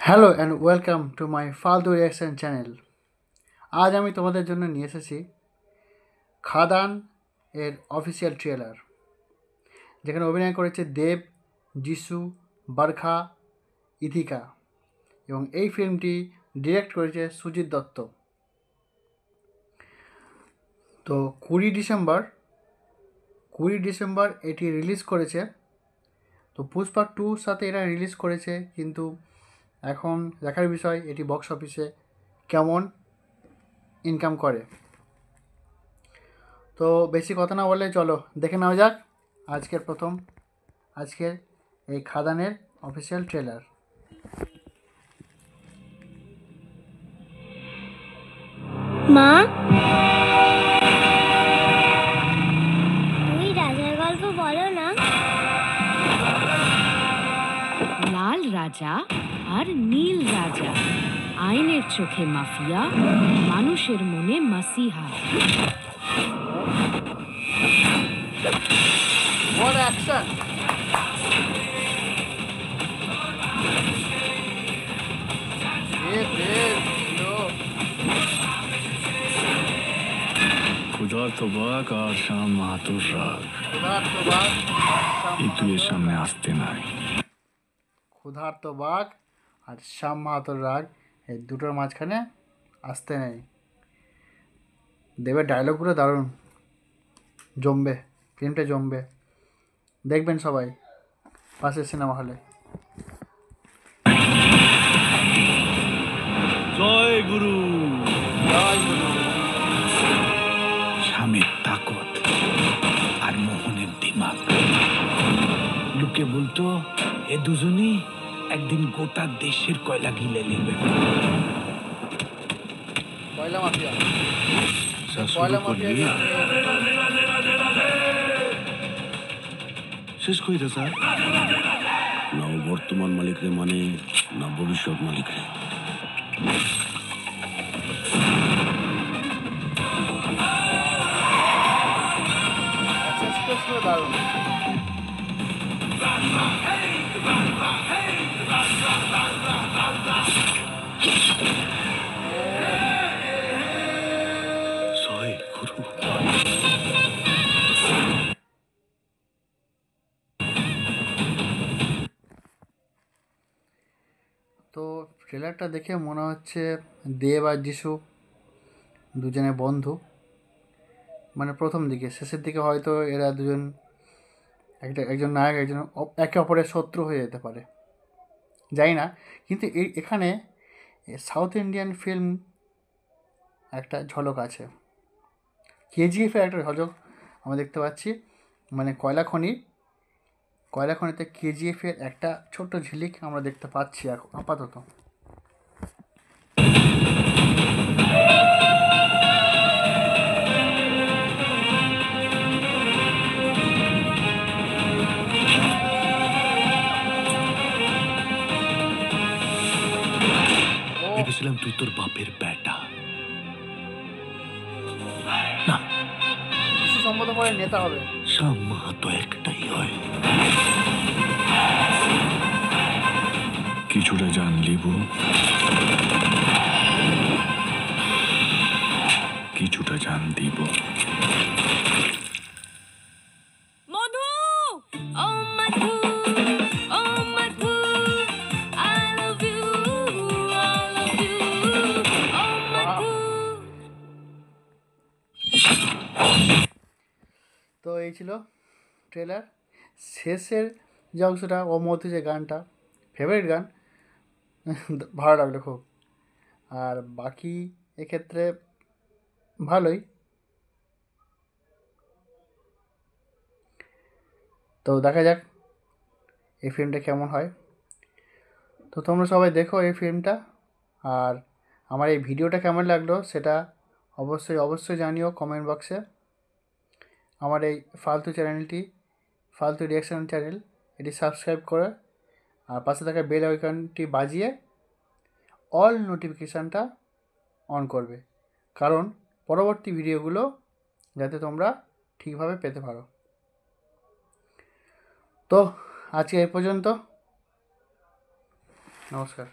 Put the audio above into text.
Hello and welcome to my ফালতু reaction channel. আজ আমি তোমাদের জন্য নিয়ে এসেছি খাদান এর অফিসিয়াল ট্রেলার, যেখানে অভিনয় করেছে দেব, যিশু, বারখা, ইথিকা, এবং এই ফিল্মটি ডিরেক্ট করেছে সুজিত দত্ত। তো 20 ডিসেম্বর এটি রিলিজ করেছে। তো পুষ্পা 2 সাথে এরা রিলিজ করেছে, কিন্তু এখন দেখার বিষয় এটি বক্স অফিসে কেমন ইনকাম করে। তো বেশি কথা না বলে চলো দেখে নেওয়া যাক আজকের এই খাদানের অফিসিয়াল ট্রেলার। মা, তুমি রাজার গল্প বলো না। লাল রাজা আর নীল রাজা, আইনের চোখে মাফিয়া, মানুষের মনে মাসিহা। What action! ক্ষুধার্ত বাঘ আর শ্যাম মাহাতোর রাগ এই দুয়ের সামনে আসতে নাই। ক্ষুধার্ত বাঘ আর শ্যাম মাহাতোর রাগ এই দুটোর মাঝখানে আসতে নেই। দেবের ডায়লগগুলো দারুণ, জমবে, ফিল্মটা জমবে। দেখবেন সবাই পাশের সিনেমা হলে। জয় গুরু। জয় গুরু। স্বামীর তাকত আর মোহনের দিমাগ। লোকে বলতো এ দুজনই একদিন গোটা দেশের কয়লা গিলে নেবে। কয়লা মাফিয়া। শেষ কইরা স্যার, না বর্তমান মালিক রে মানে না ভবিষ্যৎ মালিক রে। দারুণ। জয় গুরু। তো ট্রেলারটা দেখে মনে হচ্ছে দেব আর যিশু দুজনে বন্ধু। মানে প্রথম দিকে, শেষের দিকে হয়তো এরা দুজন একজন নায়ক একজন একে অপরের শত্রু হয়ে যেতে পারে, জানি না। কিন্তু এখানে সাউথ ইন্ডিয়ান ফিল্ম একটা ঝলক আছে, কেজিএফের একটা ঝলক আমরা দেখতে পাচ্ছি। মানে কয়লা খনিতে কেজিএফের একটা ছোট্ট ঝিলিক আমরা দেখতে পাচ্ছি আপাতত। ভেবেছিলাম তুই তোর বাপের বেটা, না কিছু সম্মত করে নেতা হবে। শ্যাম মাহাতো একটাই হয়। কিছুটা জান লিবু, কিছুটা জান দিব। মধু, ও মধু, ও মধু, I love you, I love you, ও মধু। তো এই ছিল ট্রেলার। শেষের যে অংশটা, ও মধু যে গানটা, ফেভারিট গান, ভালো লাগলো খুব। আর বাকি এক্ষেত্রে ভালোই। তো দেখা যাক এই ফিল্মটা কেমন হয়। তো তোমরা সবাই দেখো এই ফিল্মটা। আর আমার এই ভিডিওটা কেমন লাগলো সেটা অবশ্যই জানিও কমেন্ট বক্সে। আমার এই ফালতু রিয়াকশন চ্যানেল এটি সাবস্ক্রাইব করে আর পাশে থাকা বেল আইকনটি বাজিয়ে অল নোটিফিকেশানটা অন করবে, কারণ পরবর্তী ভিডিওগুলো যাতে তোমরা ঠিকভাবে পেতে পারো। তো আজকে এই পর্যন্ত, নমস্কার।